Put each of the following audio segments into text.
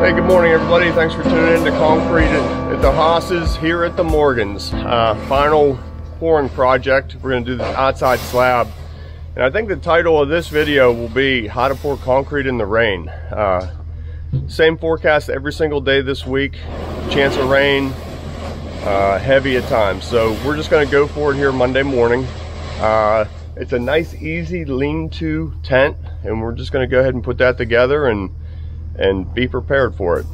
Hey, good morning everybody. Thanks for tuning in to Concrete at the Haas's here at the Morgans. Final pouring project. We're going to do the outside slab. And I think the title of this video will be How to Pour Concrete in the Rain. Same forecast every single day this week. Chance of rain, heavy at times. So we're just going to go for it here Monday morning. It's a nice, easy lean-to tent. And we're just going to go ahead and put that together and be prepared for it.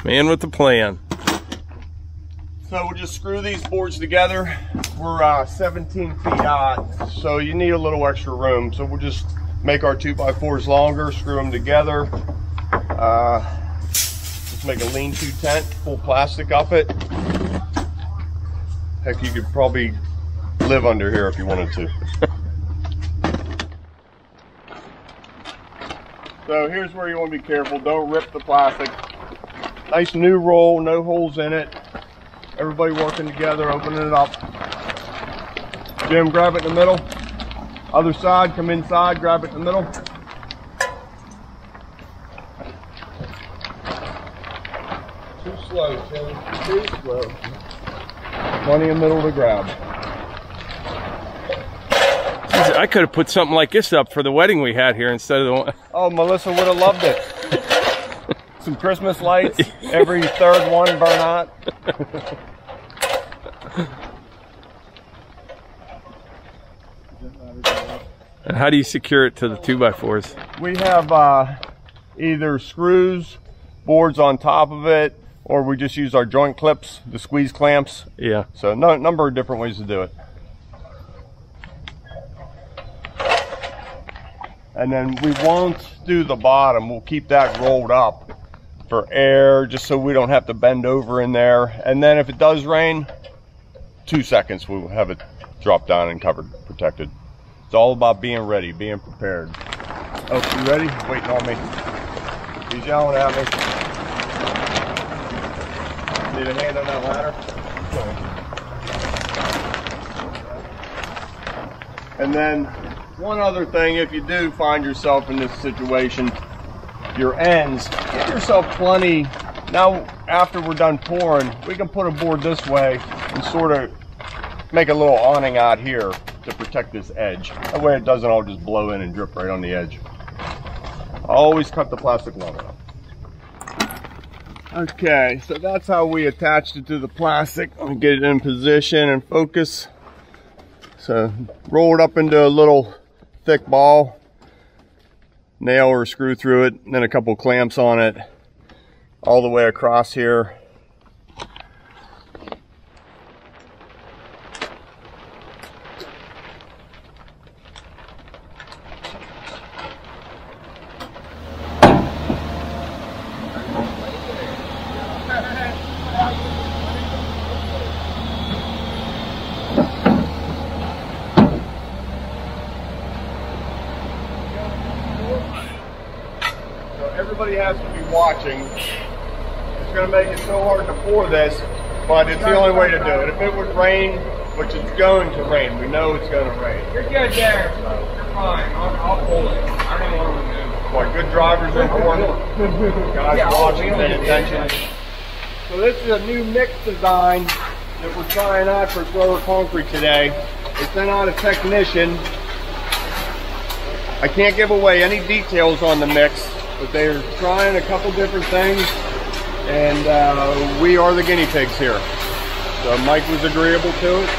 Man with the plan. So we'll just screw these boards together. We're 17 feet out, so you need a little extra room. So we'll just make our 2x4s longer, screw them together. Just make a lean-to tent, pull plastic up it. Heck, you could probably live under here if you wanted to. So here's where you want to be careful. Don't rip the plastic. Nice new roll, no holes in it. Everybody working together, opening it up. Jim, grab it in the middle. Other side, come inside, grab it in the middle. Too slow, Jim. Too slow. Plenty of middle to grab. I could have put something like this up for the wedding we had here instead of the one. Oh, Melissa would have loved it. Some Christmas lights, every third one burn out. And how do you secure it to the 2x4s? We have either screws, boards on top of it, or we just use our joint clips, the squeeze clamps. Yeah. So number of different ways to do it. And then we won't do the bottom. We'll keep that rolled up for air, just so we don't have to bend over in there. And then if it does rain, 2 seconds, we'll have it drop down and covered, protected. It's all about being ready, being prepared. Oh, you ready? Waiting on me. He's yelling at me. Need a hand on that ladder? And then one other thing, if you do find yourself in this situation, your ends, get yourself plenty. Now, after we're done pouring, we can put a board this way and sort of make a little awning out here to protect this edge. That way it doesn't all just blow in and drip right on the edge. Always cut the plastic long enough. Okay, so that's how we attached it to the plastic. Let me get it in position and focus. So roll it up into a little thick ball, nail or screw through it, and then a couple clamps on it all the way across here. Everybody has to be watching. It's going to make it so hard to pour this, but it's the only way to do it. If it would rain, which it's going to rain, we know it's going to rain. You're good there. You're fine. I'll pull it. I don't want to move. What, good drivers in pouring? Guys watching, paying attention. So this is a new mix design that we're trying out for Thrower Concrete today. We sent out a technician. I can't give away any details on the mix, but they're trying a couple different things, and we are the guinea pigs here. So Mike was agreeable to it.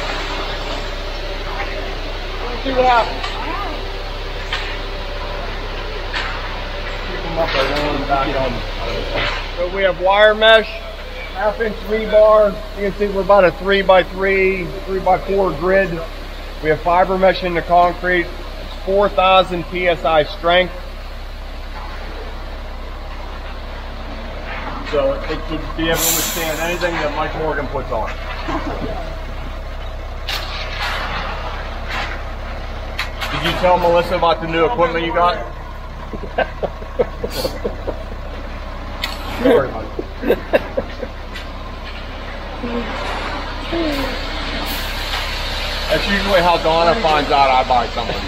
Let's see what happens. Keep them up, I don't want them back on. So we have wire mesh, 1/2 inch rebar. You can see we're about a 3x3, 3x4 grid. We have fiber mesh in the concrete. It's 4,000 PSI strength. So it should be able to withstand anything that Mike Morgan puts on. Did you tell Melissa about the new equipment you got? Don't worry about it. That's usually how Donna finds out I buy something.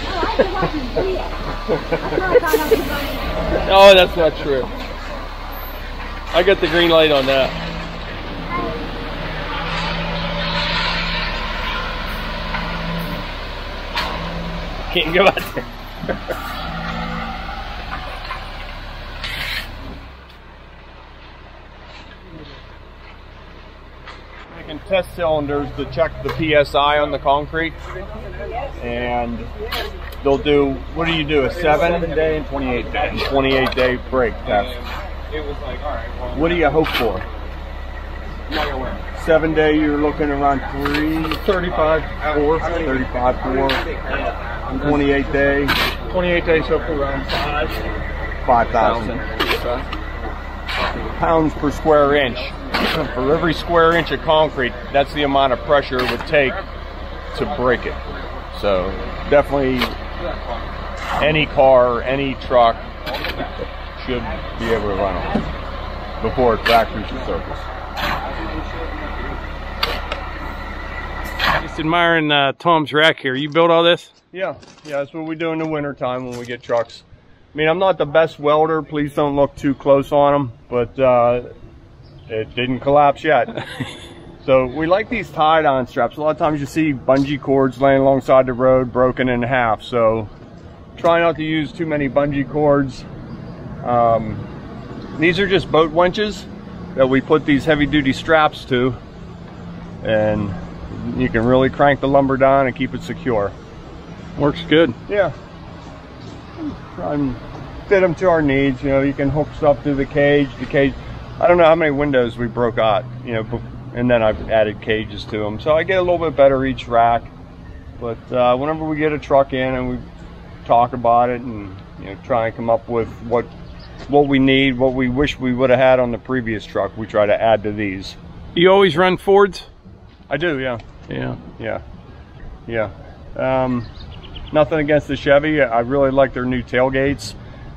Oh, that's not true. I got the green light on that. Can't go out there. Making test cylinders to check the PSI on the concrete, and they'll do, what do you do, a 7-day and 28-day? 28-day break test. What do you hope for? 7-day, you're looking around 335, 4, 35, 4. 28-day. 28-day, so for around 5,000 pounds per square inch. For every square inch of concrete, that's the amount of pressure it would take to break it. So definitely any car, any truck should be able to run it before it fractures the surface. Just admiring Tom's rack here. You built all this? Yeah, that's what we do in the winter time when we get trucks. I mean, I'm not the best welder. Please don't look too close on them, but it didn't collapse yet. So we like these tie-down straps. A lot of times you see bungee cords laying alongside the road broken in half. So try not to use too many bungee cords. These are just boat winches that we put these heavy-duty straps to, and you can really crank the lumber down and keep it secure. Works good. Yeah. Try and fit them to our needs. You know, you can hook stuff to the cage. I don't know how many windows we broke out, you know, and then I've added cages to them. So I get a little bit better each rack. But whenever we get a truck in and we talk about it and, you know, try and come up with what we need, what we wish we would have had on the previous truck, we try to add to these. You always run Fords? I do, yeah. Yeah. Nothing against the Chevy. I really like their new tailgates,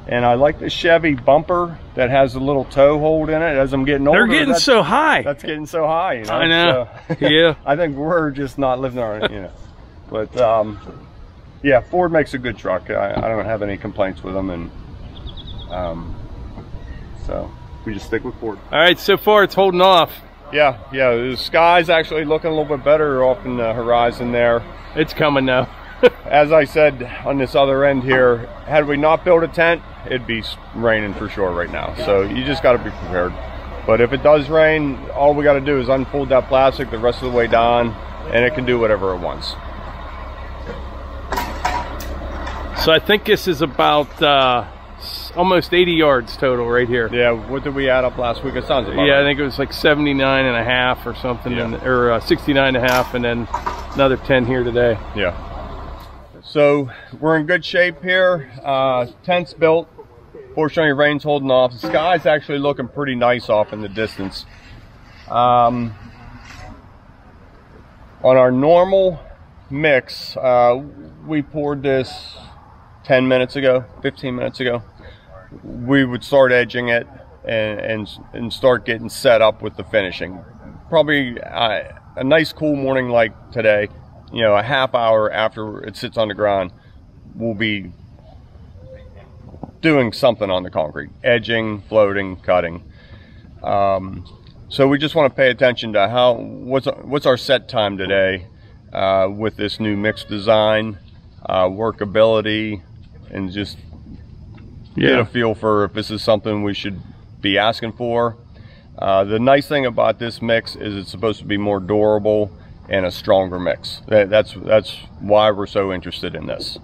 and I like the Chevy bumper that has a little toe hold in it. As I'm getting older, they're getting so high. That's getting so high, you know. I know. So, yeah. I think we're just not living on it, you know. But yeah, Ford makes a good truck. I don't have any complaints with them, and so we just stick with Ford. All right, so far it's holding off. Yeah, the sky's actually looking a little bit better off in the horizon there. It's coming now. As I said on this other end here, had we not built a tent, it'd be raining for sure right now. So you just got to be prepared. But if it does rain, all we got to do is unfold that plastic the rest of the way down, and it can do whatever it wants. So I think this is about almost 80 yards total right here. Yeah, what did we add up last week? It sounds about right. I think it was like 79 and a half or something, or 69 and a half, and then another 10 here today. Yeah. So we're in good shape here. Tent's built. Fortunately, rain's holding off. The sky's actually looking pretty nice off in the distance. On our normal mix, we poured this 10 minutes ago, 15 minutes ago. We would start edging it and start getting set up with the finishing. Probably a nice cool morning like today, you know, a half hour after it sits on the ground, we'll be doing something on the concrete, edging, floating, cutting. So we just want to pay attention to what's our set time today with this new mix design, workability, and just get a feel for if this is something we should be asking for. The nice thing about this mix is it's supposed to be more durable and a stronger mix. That's why we're so interested in this.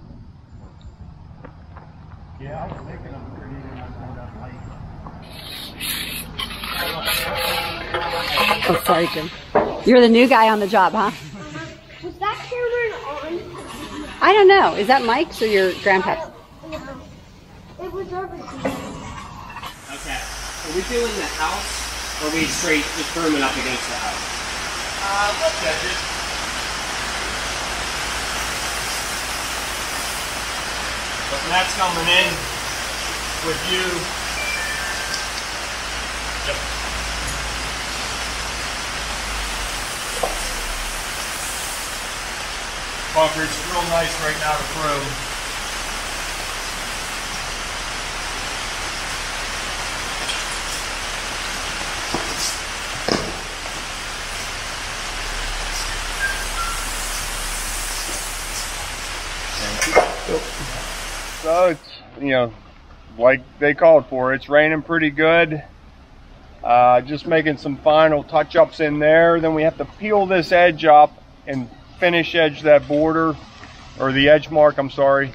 Yeah, I was thinking of creating that light. Oh, sorry, Jim. You're the new guy on the job, huh? Was that camera on? I don't know. Is that Mike's or your grandpa's? It was over here. Okay. Are we doing the house, or are we straight just grooming up against the house? Let's edge it. But Matt's coming in with you. Yep. Concrete's real nice right now to groom. So it's, you know, like they called for, it's raining pretty good. Just making some final touch-ups in there. Then we have to peel this edge up and finish edge that border, or the edge mark, I'm sorry.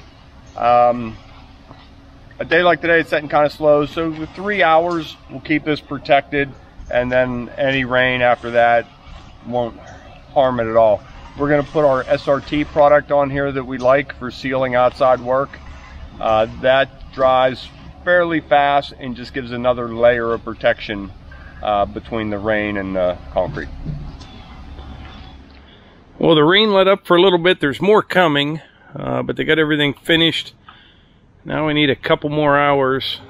A day like today, it's setting kind of slow, so the 3 hours will keep this protected, and then any rain after that won't harm it at all. We're going to put our SRT product on here that we like for sealing outside work. That dries fairly fast and just gives another layer of protection between the rain and the concrete. Well, the rain let up for a little bit. There's more coming, but they got everything finished. Now we need a couple more hours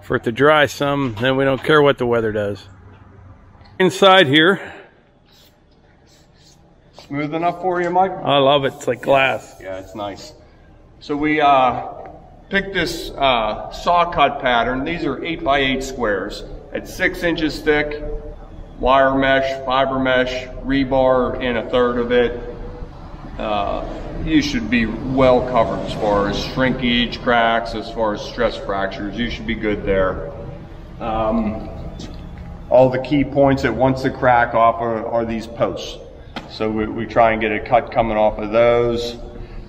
for it to dry some, then we don't care what the weather does. Inside here. Smooth enough for you, Mike? I love it. It's like glass. Yeah, it's nice. So we picked this saw cut pattern. These are 8x8 squares at 6 inches thick, wire mesh, fiber mesh, rebar in 1/3 of it. You should be well covered as far as shrinkage, cracks, as far as stress fractures. You should be good there. All the key points that wants to crack off are these posts. So we try and get a cut coming off of those,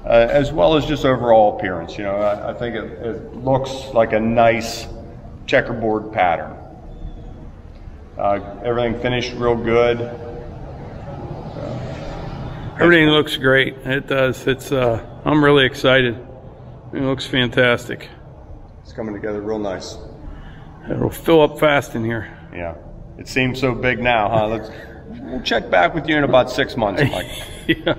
as well as just overall appearance. You know, I think it looks like a nice checkerboard pattern. Everything finished real good. Everything looks great. It does. It's I'm really excited. It looks fantastic. It's coming together real nice. It'll fill up fast in here. Yeah. It seems so big now, huh? We'll check back with you in about 6 months, Mike. Yeah.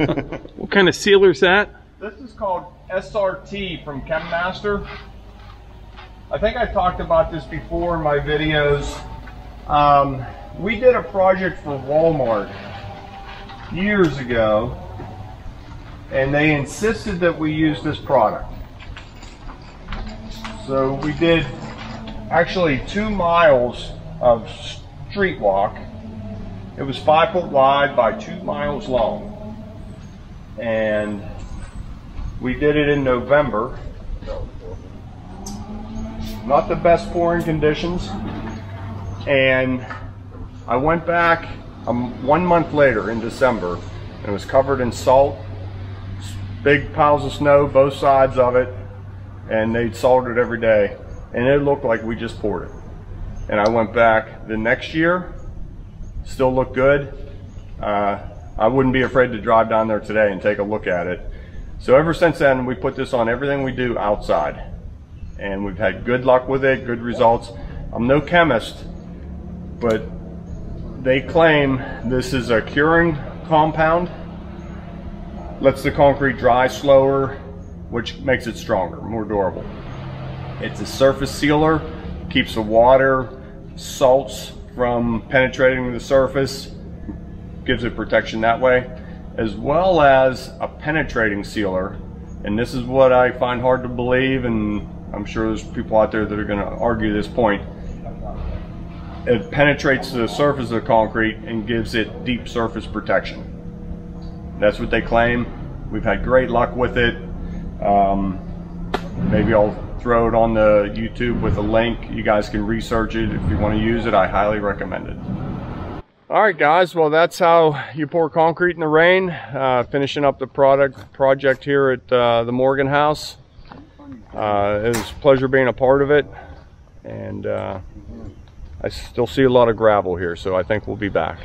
What kind of sealer's that? This is called SRT from ChemMaster. I think I talked about this before in my videos. We did a project for Walmart years ago, and they insisted that we use this product. So we did actually 2 miles of street walk. It was 5 foot wide by 2 miles long, and we did it in November. Not the best pouring conditions, and I went back 1 month later in December, and it was covered in salt, big piles of snow both sides of it, and they'd salted it every day, and it looked like we just poured it. And I went back the next year, still looked good. I wouldn't be afraid to drive down there today and take a look at it. So ever since then, we put this on everything we do outside, and we've had good luck with it, good results. I'm no chemist, but they claim this is a curing compound, lets the concrete dry slower, which makes it stronger, more durable. It's a surface sealer, keeps the water, salts from penetrating the surface, gives it protection that way, as well as a penetrating sealer. And this is what I find hard to believe, and I'm sure there's people out there that are going to argue this point. It penetrates the surface of the concrete and gives it deep surface protection. That's what they claim. We've had great luck with it. Maybe I'll throw it on the YouTube with a link. You guys can research it. If you want to use it, I highly recommend it. All right, guys. Well, that's how you pour concrete in the rain. Finishing up the project here at the Morgan house. It was a pleasure being a part of it. And I still see a lot of gravel here, so I think we'll be back.